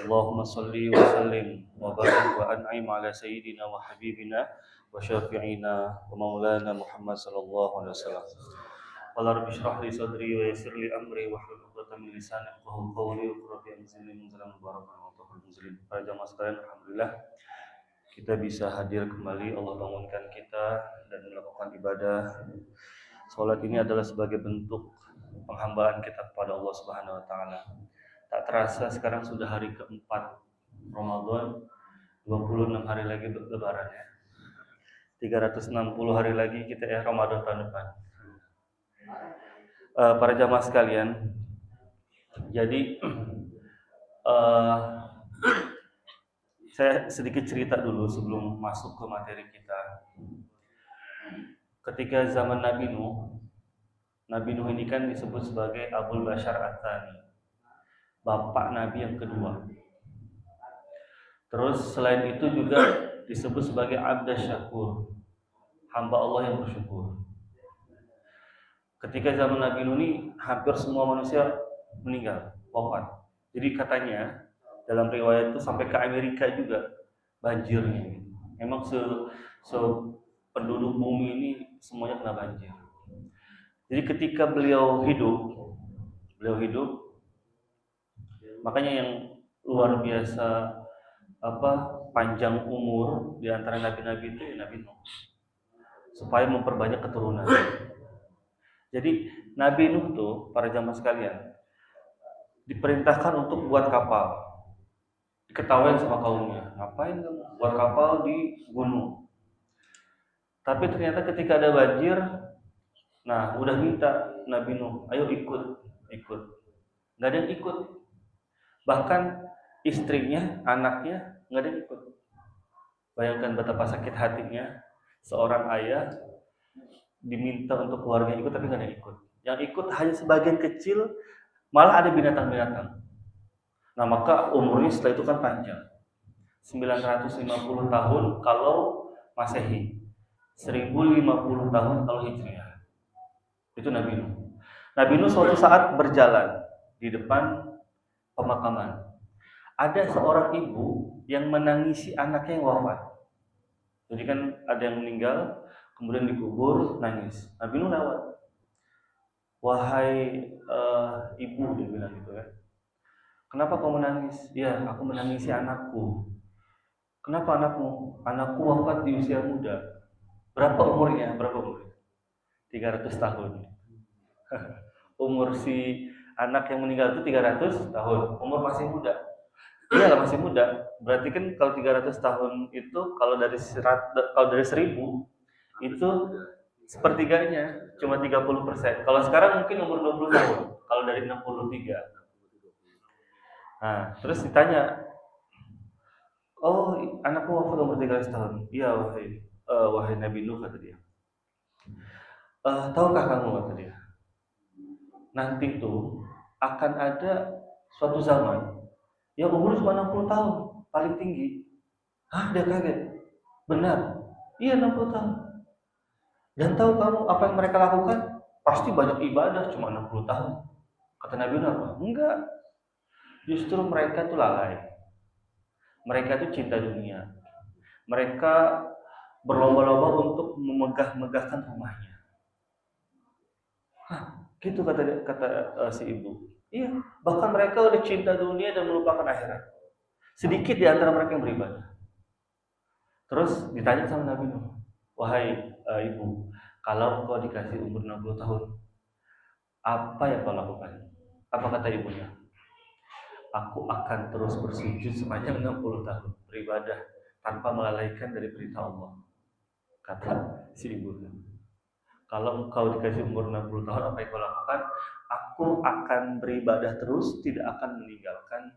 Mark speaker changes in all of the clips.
Speaker 1: Allahumma salli wa sallim wa barik wa an'im ala sayyidina wa habibina wa syafi'ina wa maulana Muhammad sallallahu alaihi wasallam. Qala rabbi shrah li sadri wa yassir li amri wa hlul 'uqdatam min lisani yafqahu qawli wa qurratu anzilni munzalan mubarakan wa tahul muslim. Para jamaah sekalian, alhamdulillah kita bisa hadir kembali. Allah bangunkan kita dan melakukan ibadah. Salat ini adalah sebagai bentuk penghambaan kita kepada Allah Subhanahu wa taala. Tak terasa sekarang sudah hari keempat Ramadan, 26 hari lagi lebaran ya. 360 hari lagi kita Ramadan tahun depan. Para jamaah sekalian, jadi saya sedikit cerita dulu sebelum masuk ke materi kita. Ketika zaman Nabi Nuh ini kan disebut sebagai Abul Bashar Ats-Tsani, bapak Nabi yang kedua. Terus selain itu juga disebut sebagai Abdas Syakur, hamba Allah yang bersyukur. Ketika zaman Nabi Nuh ini hampir semua manusia meninggal, wafat. Jadi katanya dalam riwayat itu sampai ke Amerika juga banjirnya. Memang penduduk bumi ini semuanya kena banjir. Jadi ketika beliau hidup, makanya yang luar biasa panjang umur di antara nabi-nabi itu ya Nabi Nuh, supaya memperbanyak keturunan. Jadi Nabi Nuh tuh, para jamaah sekalian, diperintahkan untuk buat kapal. Diketawain sama kaumnya, ngapain kamu buat kapal di gunung? Tapi ternyata ketika ada banjir, nah udah minta Nabi Nuh, ayo ikut. Nggak ada yang ikut. Bahkan istrinya, anaknya nggak ada yang ikut. Bayangkan betapa sakit hatinya seorang ayah diminta untuk keluarga ikut tapi nggak ada yang ikut. Yang ikut hanya sebagian kecil, malah ada binatang-binatang. Nah maka umurnya setelah itu kan panjang, 950 tahun kalau Masehi, 1050 tahun kalau Hijriah. Itu Nabi Nuh. Nabi Nuh suatu saat berjalan di depan pemakaman. Ada seorang ibu yang menangisi anaknya yang wafat. Jadi kan ada yang meninggal, kemudian dikubur, nangis. Nabi Nuh lewat. Wahai ibu, dia bilang gitu kan. Kenapa kau menangis? Ya, aku menangisi anakku. Kenapa anakmu? Anakku wafat di usia muda. Berapa umurnya? 300 tahun. Umur si anak yang meninggal itu 300 tahun. Umur masih muda. Iya, masih muda. Berarti kan kalau 300 tahun itu kalau dari 1000 itu sepertiganya, cuma 30%. Kalau sekarang mungkin umur 20 tahun. Kalau dari 63. Nah, terus ditanya, oh anakku wafat umur 300 tahun. Iya wahai Nabi Nuh, kata dia. Tahukah kamu, kata dia, nanti itu akan ada suatu zaman yang umur cuma 60 tahun, paling tinggi. Hah, dia kaget. Benar? Iya, 60 tahun. Dan tahu kamu apa yang mereka lakukan? Pasti banyak ibadah, cuma 60 tahun. Kata Nabi Nuh apa? Enggak. Justru mereka tuh lalai. Mereka tuh cinta dunia. Mereka berlomba-lomba untuk memegah-megahkan rumahnya. Hah, gitu kata si ibu. Iya, bahkan mereka udah cinta dunia dan melupakan akhirat. Sedikit di antara mereka yang beribadah. Terus ditanya sama Nabi Nuh, wahai ibu, kalau kau dikasih umur 60 tahun, apa yang kau lakukan? Apa kata ibunya? Aku akan terus bersujud sepanjang 60 tahun, beribadah tanpa melalaikan dari perintah Allah. Kata si ibu. Kalau kau dikasih umur 60 tahun, apa yang kau lakukan? Aku akan beribadah terus, tidak akan meninggalkan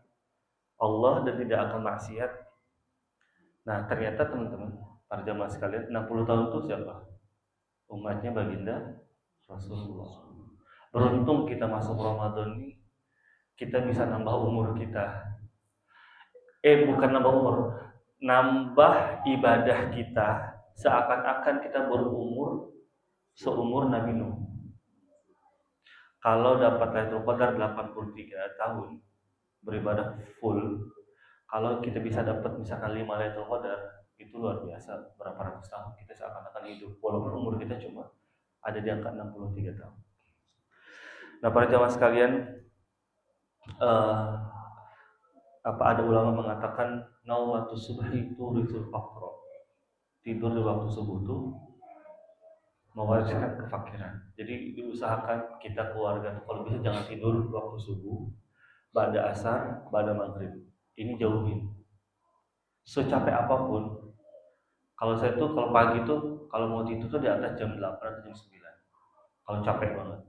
Speaker 1: Allah dan tidak akan maksiat. Nah, ternyata teman-teman, para jamaah sekalian, 60 tahun itu siapa? Umatnya baginda Rasulullah. Beruntung kita masuk Ramadan ini, kita bisa nambah umur kita. Bukan nambah umur, nambah ibadah kita, seakan-akan kita berumur seumur Nabi Nuh. Kalau dapat Lailatul Qadar 83 tahun beribadah full, Kalau kita bisa dapat misalkan 5 Lailatul Qadar, itu luar biasa. Berapa ratus tahun kita seakan-akan hidup, walaupun umur kita cuma ada di angka 63 tahun. Nah, para jamaah sekalian, ada ulama mengatakan naumatus subhi turithul faqra. Tidur di waktu subuh itu mewariskan kefakiran. Jadi diusahakan kita keluarga tuh kalau bisa jangan tidur waktu subuh, ba'da asar, ba'da maghrib. Ini jauhin. Secapek apapun, kalau saya tuh kalau pagi tuh kalau mau tidur tuh di atas jam 8 atau jam 9. Kalau capek banget.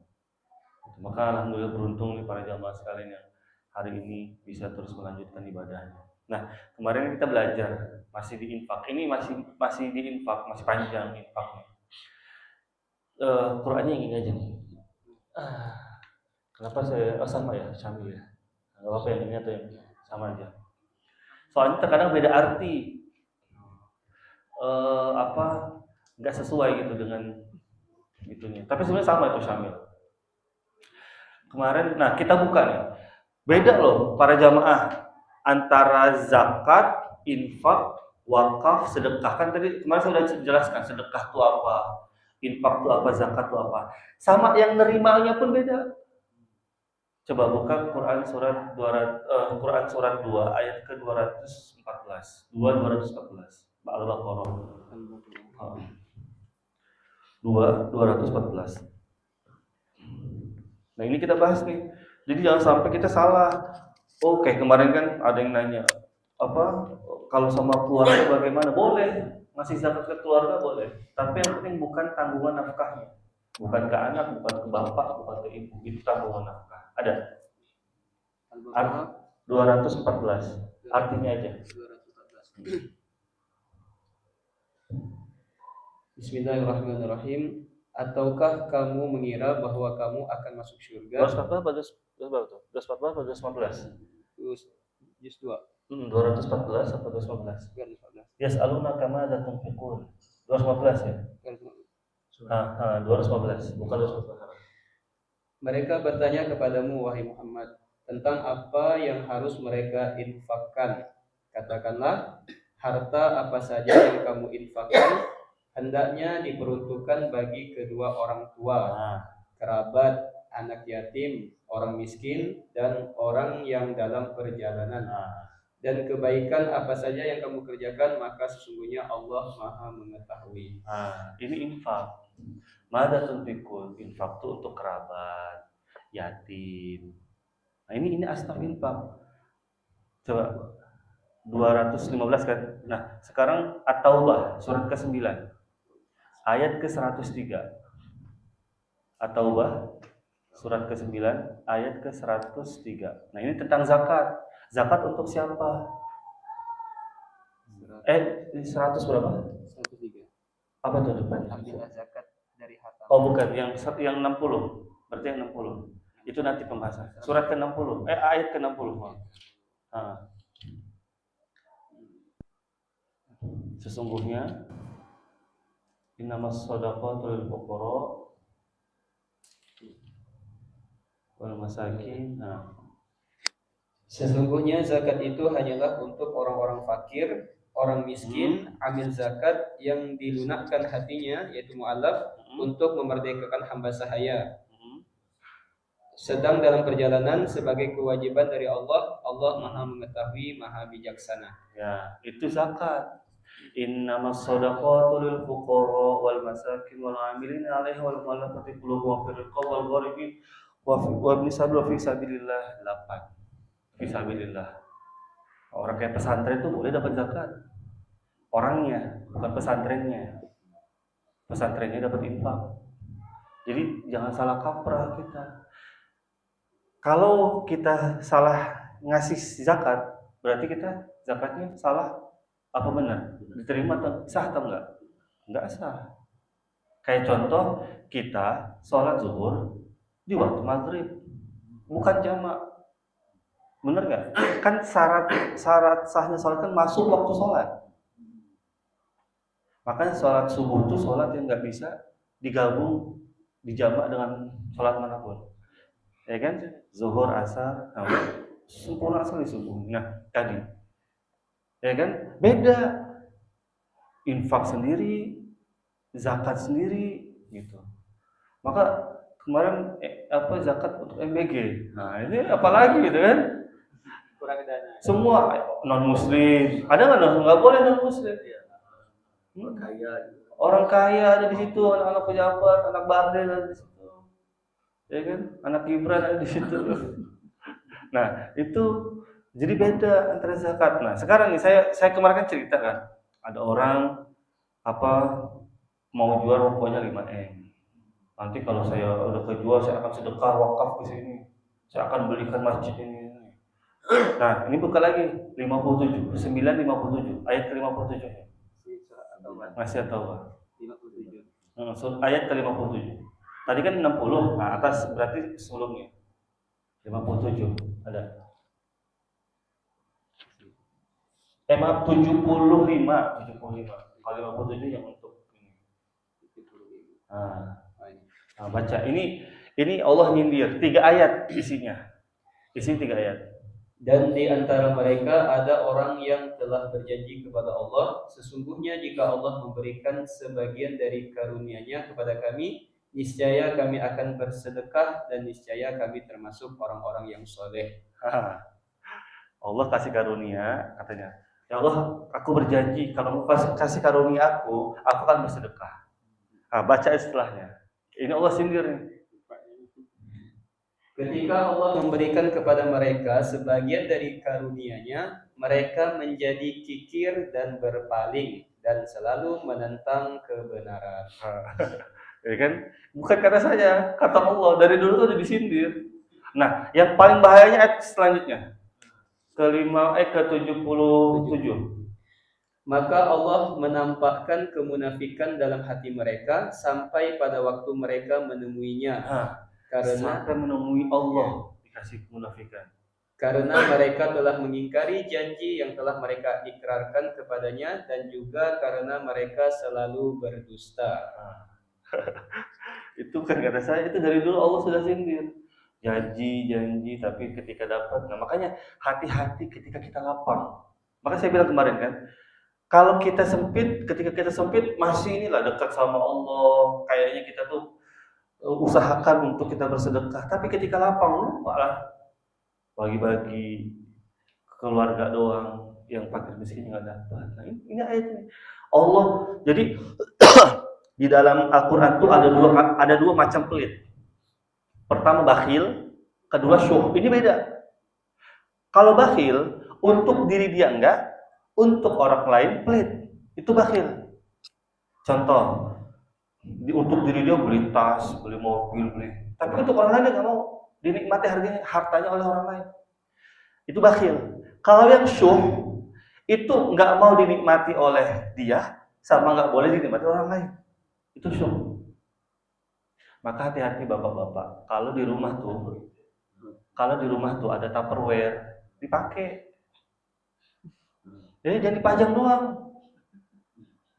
Speaker 1: Maka alhamdulillah beruntung nih para jamaah sekalian yang hari ini bisa terus melanjutkan ibadahnya. Nah, kemarin kita belajar masih di infak. Ini masih di infak, masih panjang infaknya. Qurannya yang ini aja nih. Kenapa saya sama ya, Syamil ya. Enggak apa yang ini atau yang sama aja. Soalnya terkadang beda arti. Enggak sesuai gitu dengan itunya. Tapi sebenarnya sama itu Syamil. Kemarin, nah kita buka nih. Beda loh para jamaah antara zakat, infak, wakaf, sedekah. Kan tadi kemarin saya sudah jelaskan sedekah itu apa, infak itu apa, zakat itu apa. Sama yang nerimanya pun beda. Coba buka Quran surat 2 ayat ke 214. 214. Al-Baqarah. 214. Nah, ini kita bahas nih. Jadi jangan sampai kita salah. Oke, kemarin kan ada yang nanya, kalau sama keluarga bagaimana? Boleh, ngasih zakat ke keluarga boleh. Tapi yang penting bukan tanggungan nafkahnya. Bukan ke anak, bukan ke bapak, bukan ke ibu. Itu tanggungan nafkah. Ada? 214. Artinya aja.
Speaker 2: 214. Bismillahirrahmanirrahim. Ataukah kamu mengira bahwa kamu akan masuk surga?
Speaker 1: 214 atau 215?
Speaker 2: Juz 2.
Speaker 1: 214 atau 215? 214. Yas'alunaka madza tunfiqun. 215 ya? 215, bukan 215.
Speaker 2: Mereka bertanya kepadamu wahai Muhammad tentang apa yang harus mereka infakkan. Katakanlah, harta apa saja yang kamu infakkan hendaknya diperuntukkan bagi kedua orang tua, kerabat, anak yatim, orang miskin, dan orang yang dalam perjalanan. Dan kebaikan apa saja yang kamu kerjakan, maka sesungguhnya Allah Maha mengetahui.
Speaker 1: Ini infak. Madza tunfiqun? Infak itu untuk kerabat, yatim. Nah, ini asnaf infak. Coba 215 kan. Nah, sekarang At-Taubah surat ke-9. Ayat ke-103. At-Taubah surat ke-9 ayat ke-103. Nah, ini tentang zakat. Zakat untuk siapa? 100 berapa?
Speaker 2: 103.
Speaker 1: Apa itu depannya?
Speaker 2: Ambillah zakat dari harta.
Speaker 1: Oh, bukan, yang 60. Berarti yang 60. Itu nanti pembahasan. Surat ke-60. Ayat ke-60. Sesungguhnya innamas shadaqatu lil fuqara wal masakin.
Speaker 2: Sesungguhnya zakat itu hanyalah untuk orang-orang fakir, orang miskin, amil zakat yang dilunakkan hatinya yaitu mu'allaf untuk memerdekakan hamba sahaya. Sedang dalam perjalanan sebagai kewajiban dari Allah. Allah Maha mengetahui, Maha bijaksana.
Speaker 1: Ya, itu zakat. Innamas shadaqatu lil fuqara wal masakin wal 'amilina 'alaiha wal mu'allafati qulubuhum wa fil riqab wal gharibin wa ibn sabil fi sabilillah. 8. Fi sabilillah. Orang kayak pesantren itu boleh dapat zakat. Orangnya, bukan pesantrennya. Pesantrennya dapat infak. Jadi jangan salah kaprah kita. Kalau kita salah ngasih zakat, berarti kita zakatnya salah apa benar? Diterima atau sah atau enggak? Enggak sah. Kayak contoh, kita sholat zuhur di waktu maghrib, bukan jamak. Bener nggak? Kan syarat sahnya sholat kan masuk waktu sholat. Makanya sholat subuh itu sholat yang nggak bisa digabung dijamak dengan sholat manapun. Ya kan? Zuhur, asar, sempurna sekali subuh. Nah, tadi Ya kan? Beda. Infak sendiri, zakat sendiri gitu. Maka kemarin zakat untuk MBG. Nah, ini apalagi gitu kan?
Speaker 2: Kurang dana.
Speaker 1: Semua non muslim. Ada nggak boleh non muslim. Orang kaya ada di situ, anak-anak pejabat, anak bahdil ada di situ. Ya kan? Anak Gibran ada di situ. Nah, itu jadi beda antara zakat. Nah, sekarang nih saya kemarin kan cerita kan, ada orang mau jual pokoknya 5M. Nanti kalau saya udah kejual, saya akan sedekah wakaf ke sini. Saya akan belikan masjid ini. Nah, ini buka lagi 57, 957, ayat ke-57. Masih atau 57. Ayat ke-57. Tadi kan 60, nah atas berarti sebelumnya. 57 ada. Maaf 75. Kalau 57 yang untuk ini. Nah, baca ini Allah nyindir 3 ayat isinya. Isinya 3 ayat.
Speaker 2: Dan di antara mereka ada orang yang telah berjanji kepada Allah, sesungguhnya jika Allah memberikan sebagian dari karunia-Nya kepada kami, niscaya kami akan bersedekah dan niscaya kami termasuk orang-orang yang soleh.
Speaker 1: Allah kasih karunia, katanya, ya Allah, aku berjanji kalau kamu kasih karunia aku akan bersedekah. Nah, baca istilahnya. Ini Allah sindir nih.
Speaker 2: Ketika Allah memberikan kepada mereka sebagian dari karunia-Nya, mereka menjadi kikir dan berpaling dan selalu menentang kebenaran.
Speaker 1: Ya kan? Bukan kata saya, kata Allah. Dari dulu tuh udah disindir. Nah, yang paling bahayanya ayat selanjutnya. Ke-77.
Speaker 2: Maka Allah menampakkan kemunafikan dalam hati mereka sampai pada waktu mereka menemuinya.
Speaker 1: Sampai menemui Allah dikasih kemunafikan.
Speaker 2: Karena mereka telah mengingkari janji yang telah mereka ikrarkan kepadanya dan juga karena mereka selalu berdusta.
Speaker 1: Itu kan kata saya, itu dari dulu Allah sudah sindir. Janji tapi ketika dapat. Nah, makanya hati-hati ketika kita lapang. Maka saya bilang kemarin kan, kalau kita sempit, ketika kita sempit masih inilah dekat sama Allah, kayaknya kita tuh usahakan untuk kita bersedekah, tapi ketika lapang malah bagi-bagi keluarga doang, yang fakir miskin nggak dapat. Nah, ini ayat ini Allah. Jadi di dalam Al-Quran itu ada dua macam pelit. Pertama bakhil, kedua syuh. Ini beda. Kalau bakhil untuk diri dia enggak, untuk orang lain pelit. Itu bakhil. Contoh, untuk diri dia beli tas, beli mobil, tapi untuk orang lain dia nggak mau, dinikmati hartanya oleh orang lain. Itu bakhil. Kalau yang syuh itu nggak mau dinikmati oleh dia, sama nggak boleh dinikmati orang lain. Itu syuh. Maka hati-hati bapak-bapak, kalau di rumah tuh ada Tupperware, dipakai. Jadi jangan dipajang doang.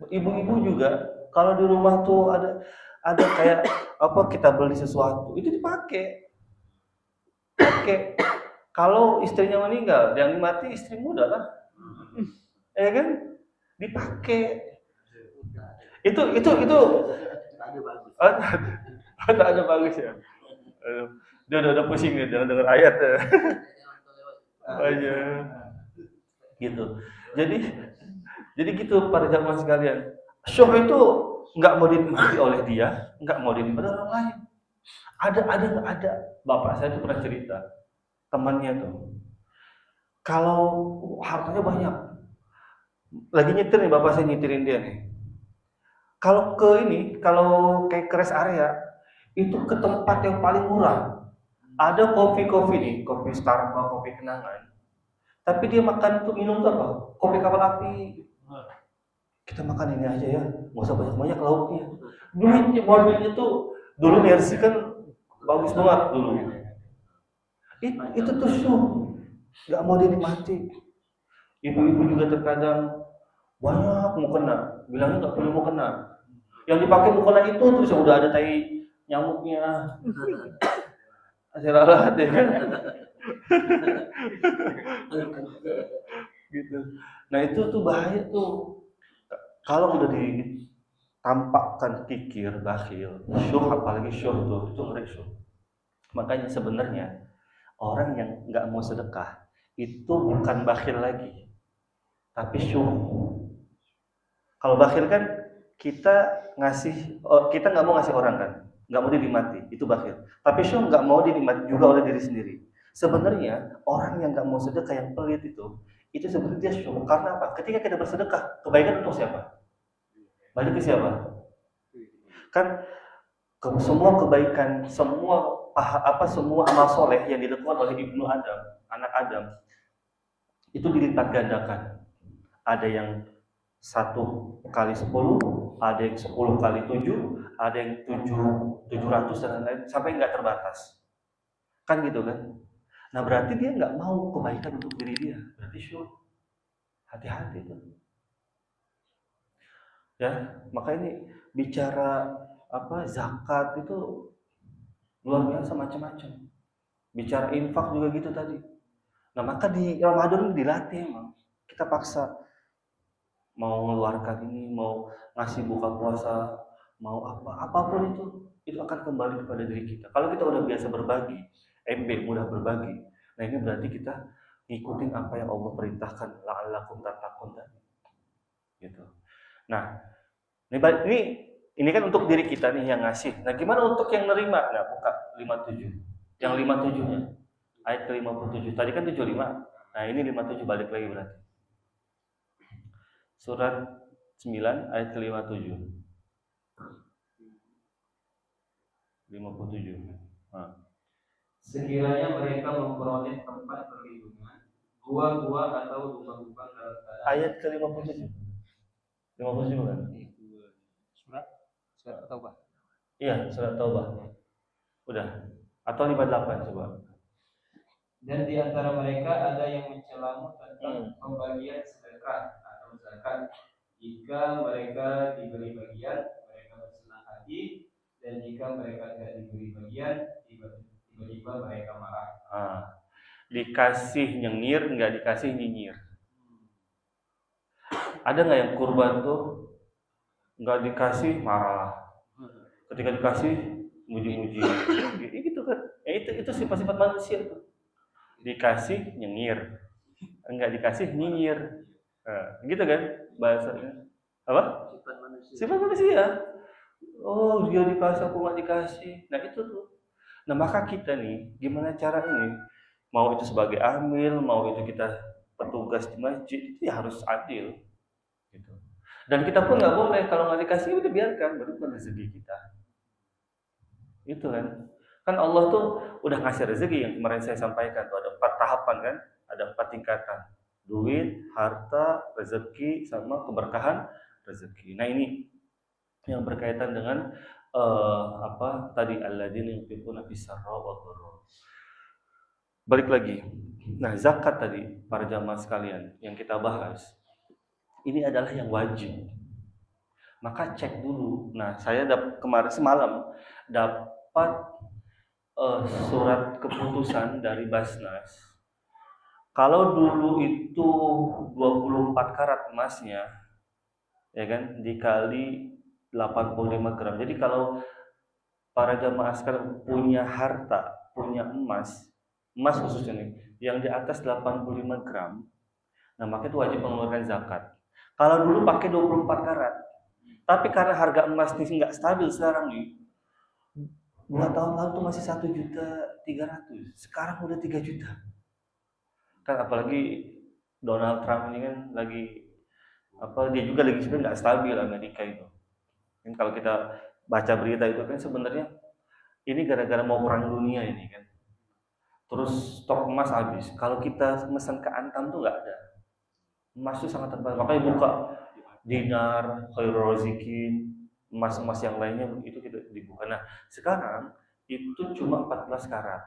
Speaker 1: Ibu-ibu juga, kalau di rumah tuh ada kayak kita beli sesuatu, itu dipakai. Kalau istrinya meninggal, yang mati istri muda lah. Ya kan? Dipakai. Itu ada bagus ya. Dia udah pusing nih jangan dengar ayat ya. Aja. Gitu. Jadi gitu para jamaah sekalian. Syuh itu nggak mau dinikmati oleh dia, nggak mau dinikmati orang lain. Ada. Bapak saya tuh pernah cerita, temannya tuh, kalau hartanya banyak, lagi nyetir nih, bapak saya nyetirin dia nih. Kalau kayak ke rest area, itu ke tempat yang paling murah. Ada kopi nih, kopi Starbucks, kopi kenangan. Tapi dia makan tuh minum tuh apa? Kopi kapal api. Kita makan ini aja ya, nggak usah banyak lauknya. Duitnya, mobilnya tuh dulu Mercy kan bagus banget dulu. Itu tuh syuh, nggak mau dinikmati. Ibu-ibu juga terkadang banyak mau kena, bilangnya nggak perlu mau kena. Yang dipakai mau kena itu terus udah ada tai nyamuknya. Asiralat ya kan. gitu. Nah itu tuh bahaya tuh. Kalau udah ditampakkan kikir, bakhil, syuh, apalagi syuh tuh, itu ngeri syuh. Makanya sebenarnya orang yang nggak mau sedekah itu bukan bakhil lagi, tapi syuh. Kalau bakhil kan kita ngasih, kita nggak mau ngasih orang kan, nggak mau dinikmati, itu bakhil. Tapi syuh nggak mau dinikmati juga oleh diri sendiri. Sebenarnya orang yang nggak mau sedekah, yang pelit itu sebenarnya dia syuh. Karena apa? Ketika kita bersedekah, kebaikan untuk siapa? Balik ke siapa? Kan semua kebaikan, semua amal soleh yang dilakukan oleh ibnu Adam, anak Adam, itu dilipat gandakan. Ada yang 1 kali 10, ada yang 10 kali 7, ada yang 700 dan lain-lain, sampai nggak terbatas. Kan gitu kan? Nah berarti dia nggak mau kebaikan untuk diri dia, berarti syuh. Hati-hati tuh. Ya, maka ini bicara zakat itu luar biasa macam-macam. Bicara infak juga gitu tadi. Nah, maka di Ramadan dilatih emang. Kita paksa mau mengeluarkan ini, mau ngasih buka puasa, mau apapun itu akan kembali kepada diri kita. Kalau kita udah biasa berbagi, mudah berbagi. Nah, ini berarti kita ngikutin apa yang Allah perintahkan, la'allakum tattaqun tadi. Gitu. Nah, ini kan untuk diri kita nih yang ngasih. Nah, gimana untuk yang nerima? Nah, buka 57. Yang 57-nya. Ayat ke-57. Tadi kan 75. Nah, ini 57 balik lagi berarti. Surat 9 ayat ke-57. 57. Nah.
Speaker 2: Sekiranya mereka memperoleh tempat perlindungan, gua-gua atau lubang-lubang dalam tanah.
Speaker 1: Ayat ke-57. 57 kan?
Speaker 2: Surat Taubah.
Speaker 1: Iya, surat Taubah. Udah. Atau 58 coba.
Speaker 2: Dan di antara mereka ada yang mencelamu tentang pembagian sedekah atau zakat. Jika mereka diberi bagian, mereka bersenang hati, dan jika mereka tidak diberi bagian, tiba-tiba mereka marah.
Speaker 1: Dikasih nyengir, nggak dikasih nyinyir. Ada nggak yang kurban tuh nggak dikasih marah, ketika dikasih muji-muji, gitu kan? Itu sifat-sifat manusia tuh. Dikasih nyengir, nggak dikasih nyinyir, gitu kan bahasanya? Apa? Sifat manusia. Oh, dia dikasih, aku nggak dikasih. Nah itu tuh. Nah maka kita nih, gimana cara ini? Mau itu sebagai amil, mau itu kita petugas di masjid, itu ya harus adil. Gitu. Dan kita pun nggak boleh kalau nggak dikasih udah biarkan, baru bukan rezeki kita. Itu kan Allah tuh udah ngasih rezeki yang kemarin saya sampaikan tuh ada 4 tahapan kan, ada 4 tingkatan: duit, harta, rezeki, sama keberkahan rezeki. Nah ini yang berkaitan dengan tadi alladzina yunfiquna fis-sarra wa dharra. Balik lagi. Nah, zakat tadi para jamaah sekalian yang kita bahas ini adalah yang wajib. Maka cek dulu. Nah, saya kemarin semalam dapat surat keputusan dari Basnas. Kalau dulu itu 24 karat emasnya, ya kan, dikali 85 gram. Jadi kalau para jamaah sekarang punya harta, punya emas khususnya nih, yang di atas 85 gram, nah maka itu wajib mengeluarkan zakat. Kalau dulu pakai 24 karat, tapi karena harga emas ini nggak stabil sekarang nih, 2 tahun lalu tuh masih 1.300.000, sekarang udah 3 juta. Kan apalagi Donald Trump ini kan lagi dia juga lagi sebenarnya nggak stabil Amerika itu. Kan kalau kita baca berita itu kan sebenarnya ini gara-gara mau perang dunia ini kan. Terus stok emas habis. Kalau kita pesan ke Antam tuh nggak ada. Emas itu sangat terbatas. Makanya buka dinar, khairul razikin, emas-emas yang lainnya itu kita dibuka. Nah, sekarang itu cuma 14 karat.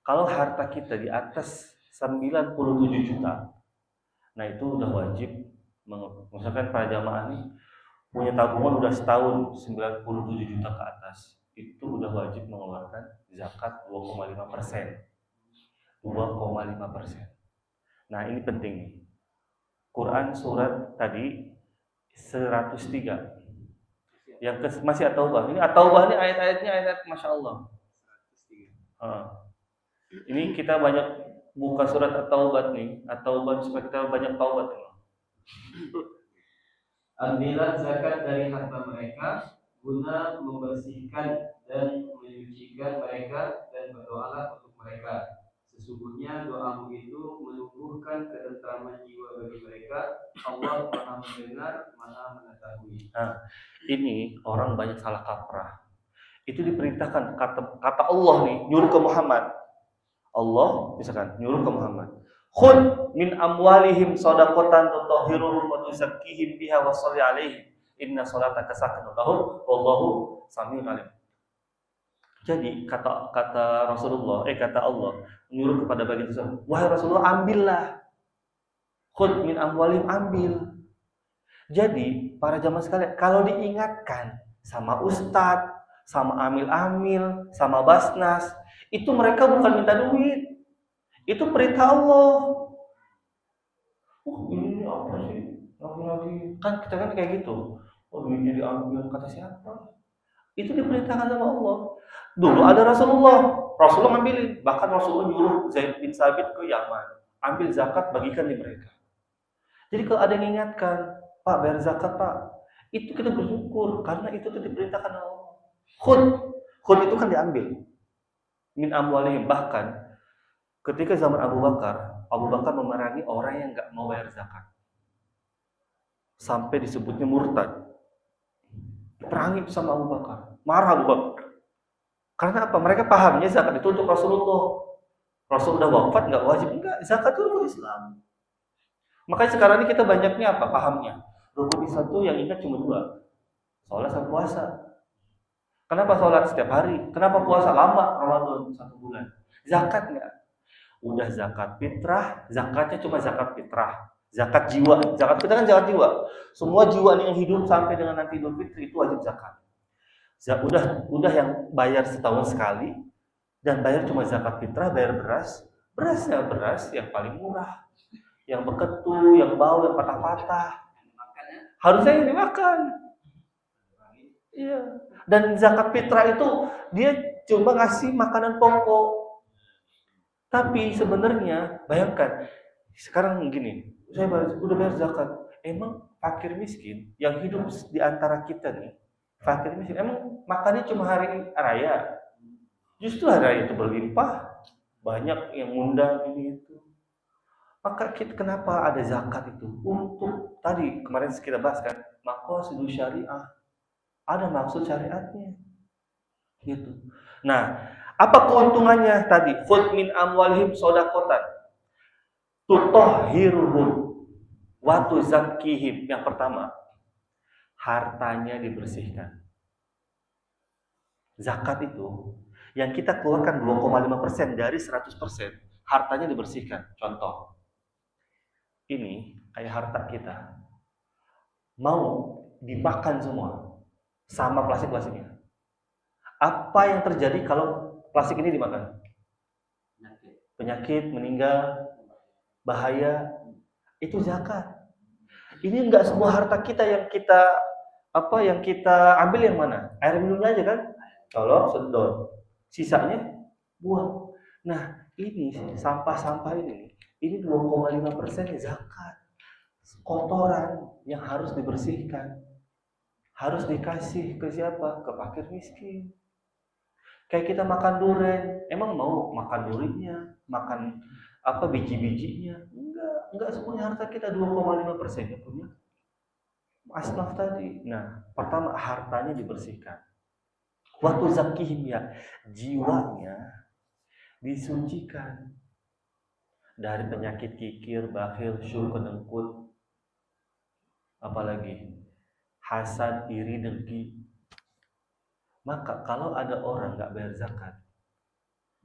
Speaker 1: Kalau harta kita di atas 97 juta, nah itu udah wajib. Misalkan para jamaah nih punya tabungan udah setahun 97 juta ke atas, itu udah wajib mengeluarkan zakat 2,5%. 2,5%. Nah ini penting nih. Quran surat tadi 103. Yang masih At-Taubah. Ini At-Taubah ini ayat-ayatnya ayat Masya Allah. Ini kita banyak buka surat At-Taubah nih. At-Taubah supaya kita banyak taubat.
Speaker 2: Ambillah zakat dari harta mereka guna membersihkan dan menyucikan mereka, dan berdoalah untuk mereka. Sesungguhnya doamu itu menumbuhkan ketentraman jiwa bagi mereka. Allah Maha mendengar, Maha mengetahui.
Speaker 1: Nah, ini orang banyak salah kaprah. Itu diperintahkan kata Allah nih, nyuruh ke Muhammad. Allah misalkan nyuruh ke Muhammad. Khud min amwalihim shadaqatan tutahhiruhum wa tuzakkihim biha wa shalli alaihim inna salataka sakanun lahum wallahu samiun alim. Jadi kata Rasulullah, kata Allah menyuruh kepada baginda tersebut, wahai Rasulullah, ambillah. Khud min amwalihim, ambil. Jadi para jamaah sekalian, kalau diingatkan sama ustadz, sama amil-amil, sama basnas, itu mereka bukan minta duit. Itu perintah Allah. Ini apa sih? Lagi-lagi kan kita kan kayak gitu. Duitnya diambil, kata siapa? Itu diperintahkan sama Allah. Dulu ada Rasulullah ngambilin. Bahkan Rasulullah nyuruh Zaid bin Sabit ke Yaman, ambil zakat, bagikan di mereka. Jadi kalau ada yang ingatkan, Pak, bayar zakat, Pak, itu kita bersyukur karena itu diperintahkan Allah. Khud itu kan diambil min amwalihim. Bahkan ketika zaman Abu Bakar memerangi orang yang nggak mau bayar zakat, sampai disebutnya murtad. Perangi sama Abu Bakar, marah Abu Bakar. Karena apa? Mereka pahamnya zakat itu untuk Rasulullah. Rasul udah wafat, nggak wajib. Enggak, zakat itu untuk Islam. Makanya sekarang ini kita banyaknya apa? Pahamnya rukun Islam itu yang ingat cuma 2, sholat sama puasa. Kenapa sholat setiap hari? Kenapa puasa lama? Ramadan 1 bulan. Zakat nggak? Udah zakat fitrah, zakatnya cuma zakat fitrah. Zakat jiwa, zakat kita kan zakat jiwa. Semua jiwa yang hidup sampai dengan nanti Idul Fitri itu wajib zakat. Udah yang bayar setahun sekali, dan bayar cuma zakat fitrah, bayar beras yang paling murah, yang beketu, yang bau, yang patah-patah, harusnya yang dimakan. Iya. Dan zakat fitrah itu dia cuma ngasih makanan pokok. Tapi sebenarnya bayangkan sekarang gini, saya udah bayar zakat, emang fakir miskin yang hidup di antara kita nih, fakir miskin emang makannya cuma hari raya? Justru hari raya itu berlimpah, banyak yang ngundang ini itu. Maka kenapa ada zakat itu? Untuk tadi kemarin kita bahas kan, maqasidus syariah, ada maksud syariatnya, gitu. Nah, apa keuntungannya tadi? Khudh min amwalihim shadaqatan tutahhiruhum wa tuzakkihim. Yang pertama, hartanya dibersihkan. Zakat itu yang kita keluarkan 2,5% dari 100%, hartanya dibersihkan. Contoh, ini kayak harta kita mau dimakan semua sama plastik-plastiknya. Apa yang terjadi kalau plastik ini dimakan? Penyakit, meninggal, bahaya. Itu zakat. Ini enggak semua harta kita yang kita ambil yang mana? Air minumnya aja kan? Kalau sedot, sisanya buang. Nah, ini sampah-sampah ini 2,5% zakat. Kotoran yang harus dibersihkan. Harus dikasih ke siapa? Ke fakir miskin. Kayak kita makan durian, emang mau makan durinya, makan biji-bijinya? Enggak semuanya harta kita 2,5% ya punya asnaf tadi. Nah, pertama hartanya dibersihkan. Waktu zakihim, ya, jiwanya disucikan dari penyakit kikir, bakhil, syukur, dengkul, apalagi hasad, iri, dengki. Maka kalau ada orang nggak bayar zakat,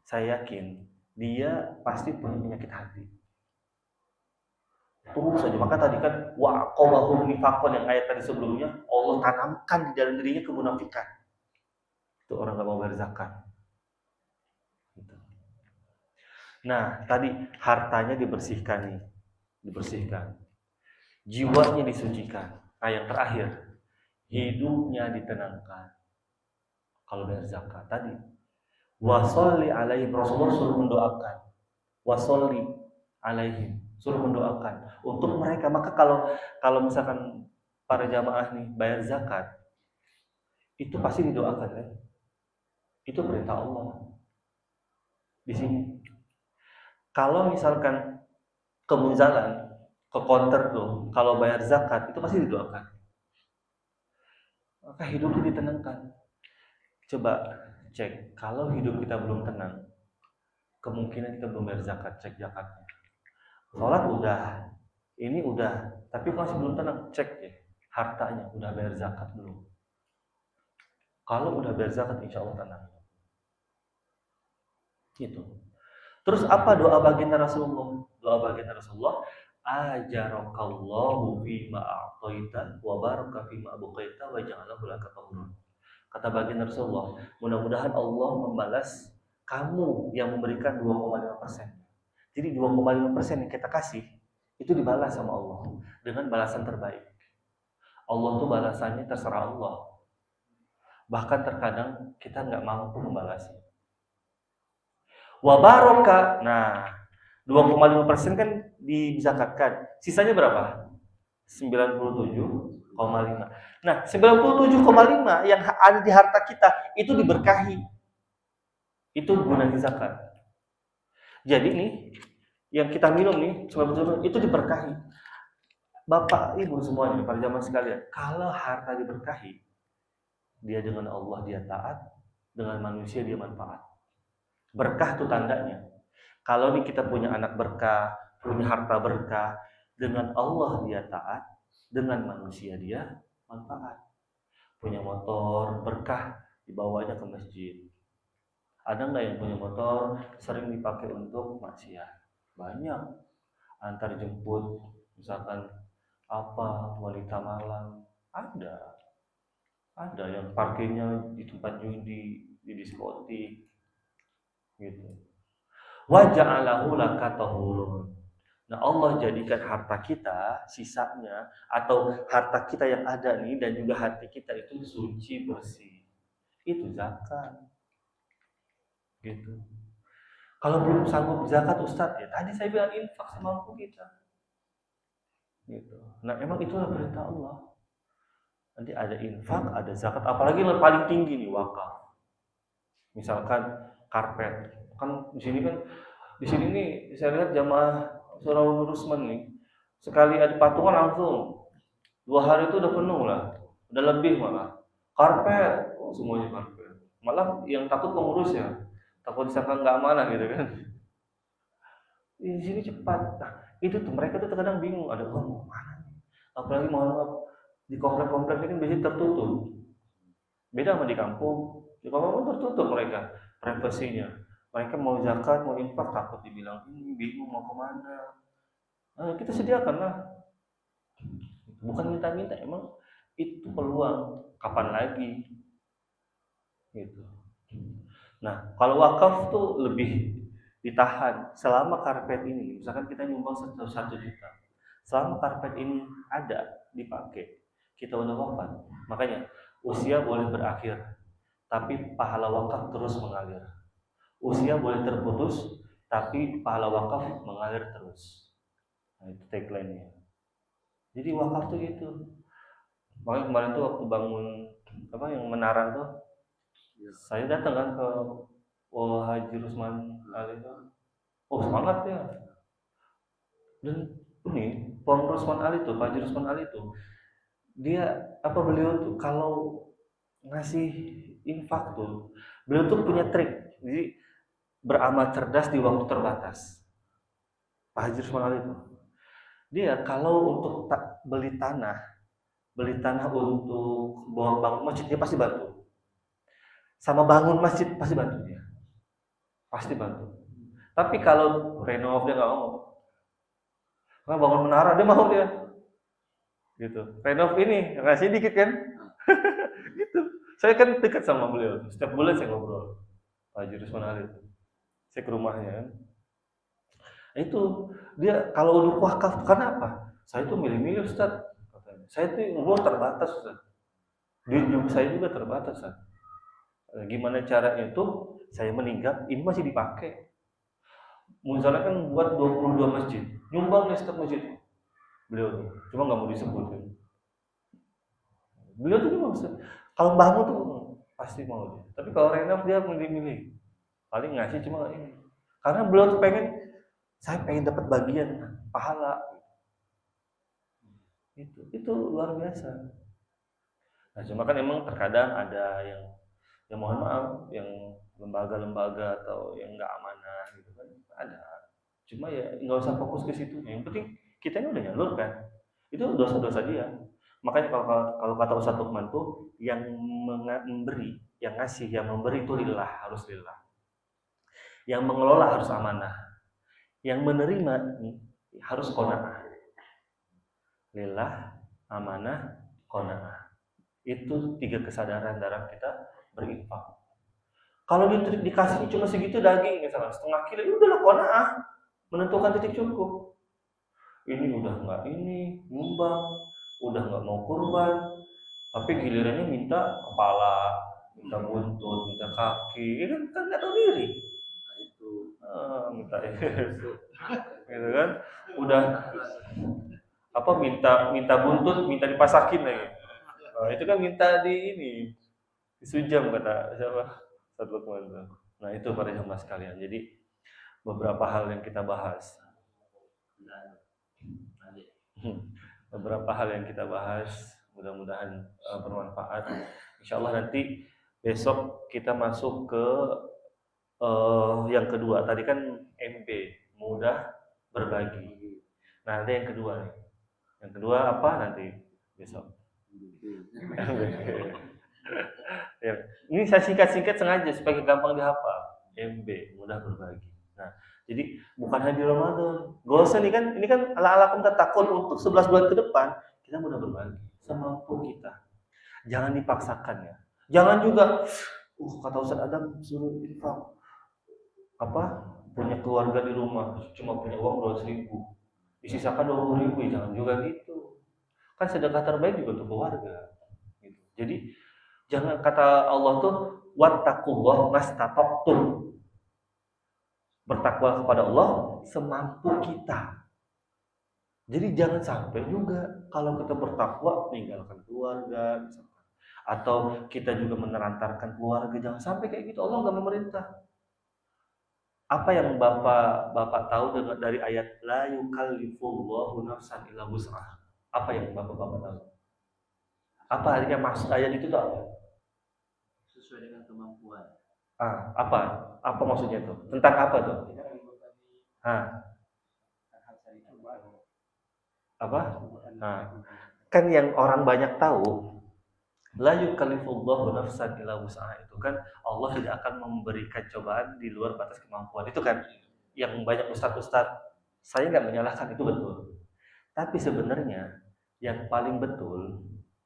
Speaker 1: saya yakin dia pasti punya penyakit hati. Terus saja. Maka tadi kan wa'aqabahum nifaqan, yang ayat tadi sebelumnya, Allah tanamkan di dalam dirinya kemunafikan. Itu orang nggak mau bayar zakat. Nah, tadi hartanya dibersihkan nih, dibersihkan. jiwanya disucikan. Nah, yang terakhir, hidupnya ditenangkan. Kalau bayar zakat tadi, wasolli alaihim, Rasulullah suruh mendoakan. Wasolli alaihim, suruh mendoakan untuk mereka. Maka kalau misalkan para jamaah nih bayar zakat, itu pasti didoakan kan? Itu perintah Allah. Di sini. Kalau misalkan ke munzalan, ke counter tuh, kalau bayar zakat itu pasti didoakan. Maka hidupnya ditenangkan. Coba cek, kalau hidup kita belum tenang, kemungkinan kita belum bayar zakat, cek zakatnya. Sholat udah, ini udah, tapi masih belum tenang, cek ya, hartanya udah bayar zakat belum. Kalau udah bayar zakat, insya Allah tenang. Gitu. Terus apa doa baginda Rasulullah? Doa baginda Rasulullah, ajarakallahu fima a'taita wa baraka fima abqaita wa ja'alahu laka tahura. Kata baginda Rasulullah, mudah-mudahan Allah membalas kamu yang memberikan 2,5%. Jadi 2,5% yang kita kasih itu dibalas sama Allah dengan balasan terbaik. Allah tuh balasannya terserah Allah. Bahkan terkadang kita nggak mampu membalasnya. Wa baraka, nah 2,5% kan dizakatkan. Sisanya berapa? 97,5. Nah, 97,5 yang ada di harta kita itu diberkahi. Itu gunanya zakat. Jadi nih, yang kita minum nih, 97 itu diberkahi. Bapak, Ibu semuanya, para jamaah sekalian, kalau harta diberkahi, dia dengan Allah dia taat, dengan manusia dia manfaat. Berkah itu tandanya. Kalau nih kita punya anak berkah, punya harta berkah, dengan Allah dia taat, dengan manusia dia manfaat. Punya motor berkah, dibawanya ke masjid. Ada nggak yang punya motor sering dipakai untuk maksiat? Banyak. Antar jemput, misalkan apa wanita malam, ada yang parkirnya di tempat judi, di diskotik, gitu. Wa ja'alahu laka tahurun. Nah, Allah jadikan harta kita, sisanya, atau harta kita yang ada nih, dan juga hati kita itu suci, bersih. Itu zakat. Gitu. Kalau belum sanggup zakat, Ustadz, ya tadi saya bilang infak semampu kita. Gitu. Nah, emang itulah perintah Allah. Nanti ada infak, ada zakat, apalagi yang paling tinggi nih, wakaf. Misalkan karpet. Kan di sini nih saya lihat jamaah Surah Nurusman nih, sekali ada patungan langsung 2 hari itu udah penuh lah, udah lebih malah. Karpet, semuanya karpet. Malah yang takut pengurus ya, takut disangka nggak amanah gitu kan. Di sini cepat. Nah, itu tuh mereka tuh terkadang bingung, ada uang mau mana nih? Apalagi mohon maaf di komplek-komplek ini kan biasanya tertutup. Beda sama di kampung. Di kampung tertutup mereka privasinya. Mereka mau zakat, mau infak, takut dibilang ini bingung mau kemana. Nah, kita sediakan lah. Bukan minta-minta, emang itu peluang. Kapan lagi? Gitu. Nah, kalau wakaf tuh lebih ditahan selama karpet ini. Misalkan kita nyumbang 1 juta. Selama karpet ini ada, dipakai, kita udah wafat. Makanya usia boleh berakhir, tapi pahala wakaf terus mengalir. Usia boleh terputus, tapi pahala wakaf mengalir terus. Nah, itu tagline-nya. Jadi wakaf tuh gitu. Makanya kemarin tuh waktu bangun yang menara tuh, saya datang kan ke Haji Rusman Ali tuh. Oh, semangat ya. Dan ini Pak Rusman Ali tuh, Pak Haji Rusman Ali tuh, beliau tuh kalau ngasih infak tuh, beliau tuh punya trik. Jadi beramal cerdas di waktu terbatas. Pak Haji Rusman Ali itu, dia kalau untuk beli tanah untuk bangun masjid dia pasti bantu. Sama bangun masjid pasti bantu dia. Pasti bantu. Tapi kalau renov dia nggak mau. Karena bangun menara dia mau dia. Gitu. Renov ini ngasih dikit kan? Gitu. Saya kan dekat sama beliau. Setiap bulan saya ngobrol. Pak Haji Rusman Ali itu. Saya ke rumahnya kan. Itu dia kalau untuk wakaf, karena apa? Saya tuh milih-milih Ustaz, katanya. Saya tuh umur terbatas Ustaz. Duit juga saya juga terbatas Ustaz. Gimana caranya itu saya meninggal ini masih dipakai. Misalnya kan buat 22 masjid, nyumbang nih setiap masjid. Beliau tuh, cuma nggak mau disebutin. Beliau tuh gimana Ustaz? Kalau Mbah Mun tuh pasti mau dia. Tapi kalau Renov dia milih-milih. Paling ngasih cuma ini. Karena beliau tuh pengen, saya pengen dapat bagian pahala. Itu luar biasa. Nah, cuma kan emang terkadang ada yang mohon maaf, yang lembaga-lembaga atau yang nggak amanah gitu kan ada. Cuma ya nggak usah fokus ke situ. Yang penting kita ini udah nyalurkan. Itu dosa-dosa dia. Makanya kalau kata Ustaz Lukman tuh yang memberi, yang ngasih, yang memberi itu lillah, harus lillah. Yang mengelola harus amanah. Yang menerima harus qanaah. Lillah, amanah, qanaah. Itu 3 kesadaran dalam kita berinfak. Kalau dikasih cuma segitu daging misalnya setengah kilo, ya udahlah qanaah, menentukan titik cukup. Ini udah nggak ini nyumbang, udah nggak mau kurban, tapi gilirannya minta kepala, minta buntut, minta kaki, kan nggak tahu diri. Minta itu, gitu kan? Udah apa minta buntut, minta dipasakin lagi. Itu kan minta disujam kata siapa? Satu teman. Nah itu para jamaah sekalian. Jadi beberapa hal yang kita bahas. Beberapa hal yang kita bahas mudah-mudahan bermanfaat. Insyaallah nanti besok kita masuk ke yang kedua. Tadi kan MB, mudah berbagi. Nah, ada yang kedua nih. Yang kedua apa nanti besok? Ya, ini saya singkat-singkat sengaja supaya gampang dihafal. MB, mudah berbagi. Nah, jadi bukan hanya di Ramadan. Goalsnya ini kan ala-ala takut untuk 11 bulan ke depan kita mudah berbagi semampu kita. Jangan dipaksakan ya. Jangan juga kata Ustaz Adam suruh infak punya keluarga di rumah cuma punya uang 200.000 disisakan 20.000, jangan juga gitu. Kan sedekah terbaik juga untuk keluarga gitu. Jadi jangan, kata Allah tuh wattaqullah mastata'tum, bertakwa kepada Allah semampu kita. Jadi jangan sampai juga kalau kita bertakwa meninggalkan keluarga misalkan, atau kita juga menelantarkan keluarga, jangan sampai kayak gitu. Allah nggak memerintah. Apa yang Bapak tahu dari ayat la yukallifullahu nafsan illa wus'aha? Apa yang Bapak tahu? Apa artinya maksud ayat itu tuh apa?
Speaker 3: Sesuai dengan kemampuan.
Speaker 1: Apa maksudnya itu? Tentang apa tuh? Apa? Kan yang orang banyak tahu la yukallifullahu nafsan illa wus'aha itu kan Allah tidak akan memberikan cobaan di luar batas kemampuan. Itu kan yang banyak ustaz-ustaz, saya nggak menyalahkan, itu betul. Tapi sebenarnya yang paling betul,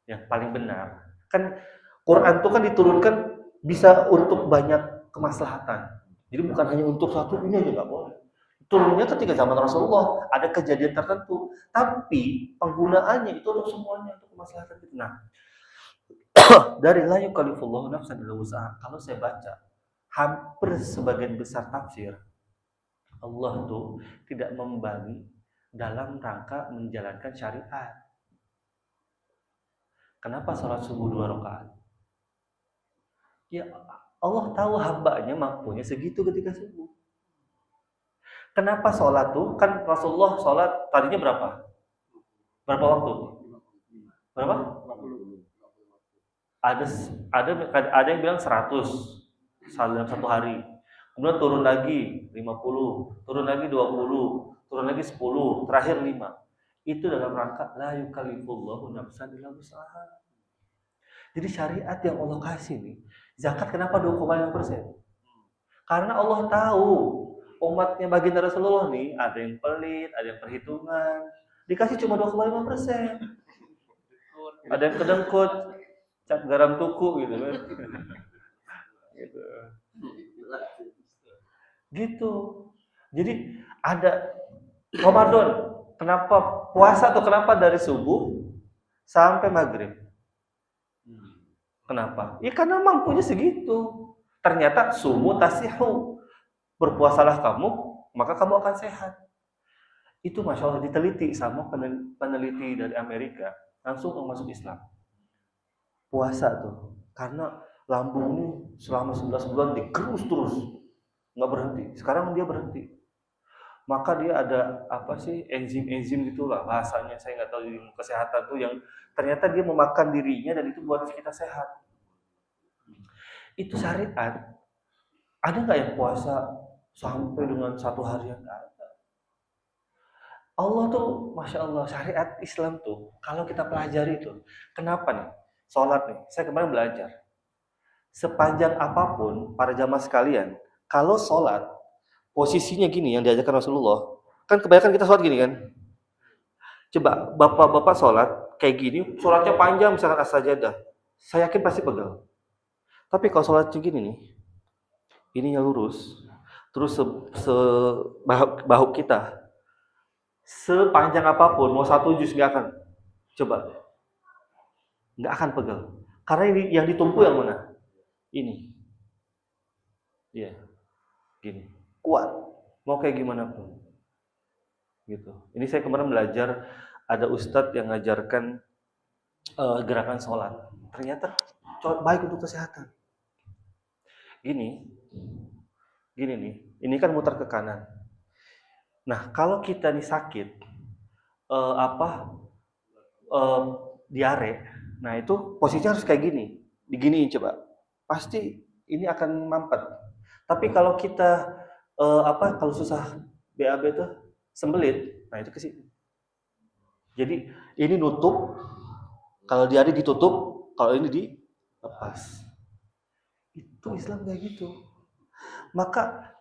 Speaker 1: yang paling benar, kan Quran itu kan diturunkan bisa untuk banyak kemaslahatan. Jadi bukan hanya untuk satu, ini aja nggak boleh. Turunnya ketika zaman Rasulullah ada kejadian tertentu, tapi penggunaannya itu untuk semuanya, untuk kemaslahatan itu. Nah, dari la yukallifullahu nafsan illa wus'aha, kalau saya baca hampir sebagian besar tafsir, Allah tuh tidak membagi dalam rangka menjalankan syariat. Kenapa sholat subuh 2 rakaat? Ya Allah tahu hambanya mampunya segitu ketika subuh. Kenapa sholat tuh? Kan Rasulullah sholat tadinya berapa? Berapa waktu? Berapa? Ada yang bilang 100 dalam satu hari. Kemudian turun lagi 50, turun lagi 20, turun lagi 10, terakhir 5. Itu dalam rangka la yukallifullahu nafsan illa wus'aha. Jadi syariat yang Allah kasih nih, zakat kenapa 2,5%? Karena Allah tahu umatnya baginda Rasulullah nih, ada yang pelit, ada yang perhitungan, dikasih cuma 2,5%. Ada yang kedengkut, cap garam tuku gitu kan. Gitu. Jadi ada Ramadan, kenapa puasa tuh kenapa dari subuh sampai maghrib? Kenapa? Ya karena mampunya segitu. Ternyata sumu tasihu. Berpuasalah kamu, maka kamu akan sehat. Itu Masya Allah diteliti sama peneliti dari Amerika. Langsung masuk Islam. Puasa tuh. Karena lambung ini selama 11 bulan digerus terus. Nggak berhenti. Sekarang dia berhenti. Maka dia ada apa sih enzim-enzim gitulah bahasanya, saya nggak tahu di kesehatan tuh, yang ternyata dia memakan dirinya dan itu buat kita sehat. Itu syariat. Ada nggak yang puasa sampai dengan 1 hari yang nggak ada? Allah tuh, Masya Allah, syariat Islam tuh, kalau kita pelajari tuh, kenapa nih? Sholat nih, saya kemarin belajar. Sepanjang apapun, para jamaah sekalian, kalau sholat, posisinya gini yang diajarkan Rasulullah, kan kebanyakan kita sholat gini kan? Coba bapak-bapak sholat kayak gini, sholatnya panjang misalkan as-sajadah, saya yakin pasti pegal. Tapi kalau sholatnya gini nih, ininya lurus, terus bahu kita sepanjang apapun, mau 1 juz nggak akan, coba nggak akan pegal. Karena ini yang ditumpu yang mana? Ini, iya, gini. Kuat, mau kayak gimana pun, gitu. Ini saya kemarin belajar, ada ustadz yang ngajarkan gerakan sholat. Ternyata baik untuk kesehatan. Gini nih, ini kan muter ke kanan. Nah, kalau kita nih sakit, diare, nah itu posisinya harus kayak gini, diginiin coba, pasti ini akan mampet. Tapi kalau kita kalau susah BAB tuh sembelit, nah itu ke sini. Jadi ini nutup, kalau diare ditutup, kalau ini dilepas. Itu Islam kayak gitu. Maka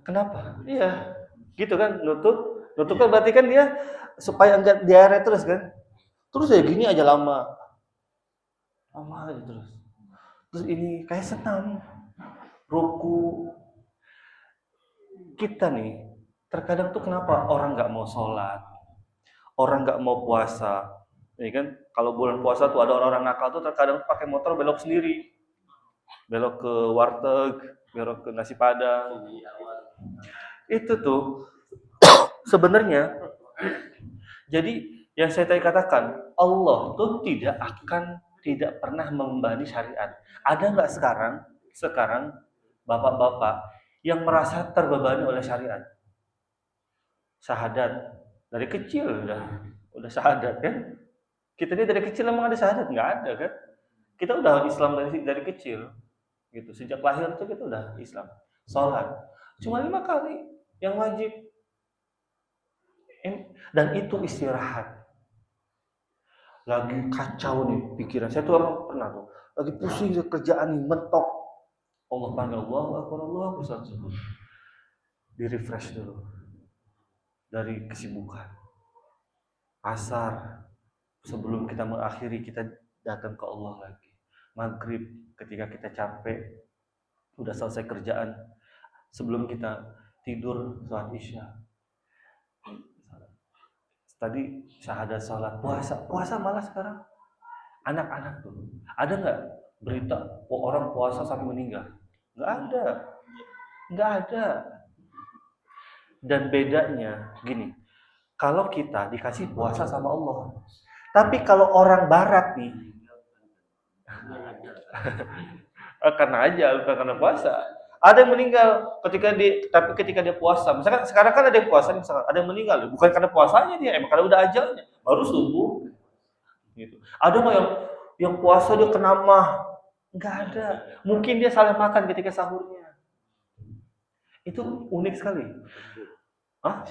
Speaker 1: kenapa? Iya, gitu kan, nutup kan berarti kan dia supaya enggak diare terus kan. Terus ya gini aja lama aja terus. Terus ini kayak senam, ruku. Kita nih, terkadang tuh kenapa orang nggak mau sholat, orang nggak mau puasa, ya kan? Kalau bulan puasa tuh ada orang-orang nakal tuh terkadang pakai motor belok sendiri, belok ke warteg, belok ke nasi padang. Itu tuh sebenarnya. Jadi yang saya tadi katakan, Allah tuh tidak pernah membebani syariat. Ada nggak sekarang bapak-bapak yang merasa terbebani oleh syariat? Syahadat dari kecil udah syahadat kan? Kita ini dari kecil emang ada syahadat? Nggak ada kan? Kita udah Islam dari kecil, gitu. Sejak lahir tuh kita udah Islam. Sholat cuma 5 kali yang wajib, dan itu istirahat. Lagi kacau nih pikiran, saya tuh pernah tuh lagi pusing kerjaan nih, mentok. Allah panggil, Allah Akbar, di refresh dulu dari kesibukan. Asar, sebelum kita mengakhiri, kita datang ke Allah lagi. Maghrib, ketika kita capek, udah selesai kerjaan, sebelum kita tidur, sholat isya. Tadi syahadat, salat, puasa malah sekarang anak-anak tuh, ada nggak berita orang puasa sampai meninggal? Nggak ada. Dan bedanya gini, kalau kita dikasih puasa sama Allah, tapi kalau orang Barat nih, karena karena puasa, ada yang meninggal ketika dia puasa. Misalkan sekarang kan ada yang puasa, misalkan ada yang meninggal, bukan karena puasanya dia, emang karena udah ajalnya, baru subuh. Gitu. Ada nggak yang puasa dia kena mah? Nggak ada. Mungkin dia salah makan ketika sahurnya. Itu unik sekali. Hah?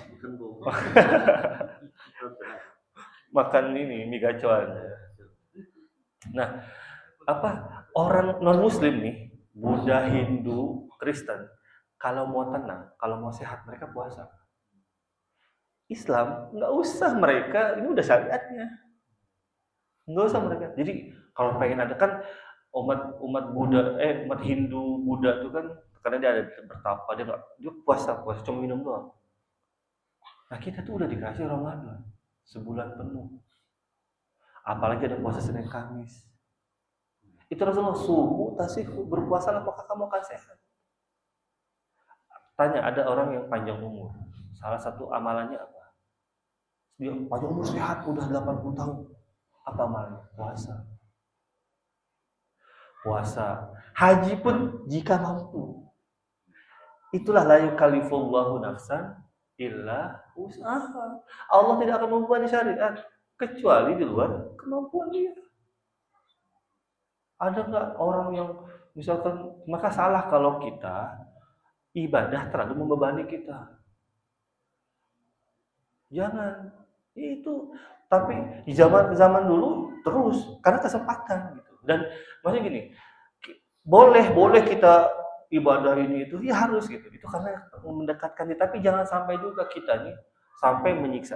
Speaker 1: Makan ini mie gacoan. Nah, orang non Muslim nih, Buddha, Hindu, Kristen, kalau mau tenang, kalau mau sehat, mereka puasa. Islam nggak usah, mereka ini udah syariatnya. Nggak usah mereka. Jadi kalau pengen ada kan umat Buddha, umat Hindu, Buddha itu kan karena dia ada bertapa, dia puasa cuma minum doang. Nah kita tuh udah dikasih Ramadan sebulan penuh. Apalagi ada puasa Senin Kamis. Itu Rasulullah subuh tasih berpuasa apakah kamu akan sehat? Tanya ada orang yang panjang umur. Salah satu amalannya apa? Dia panjang umur sehat udah 80 tahun. Apa amalannya? Puasa. Puasa. Haji pun jika mampu. Itulah la yukallifullahu nafsan illa usaha. Allah tidak akan membebani syariat kecuali di luar kemampuan dia. Ada nggak orang yang misalkan, maka salah kalau kita ibadah terlalu membebani kita. Jangan. Itu tapi di zaman dulu terus karena kesempatan gitu. Dan maksudnya gini, boleh kita ibadah ini itu ya harus gitu. Itu karena mendekatkan, tapi jangan sampai juga kita nih sampai menyiksa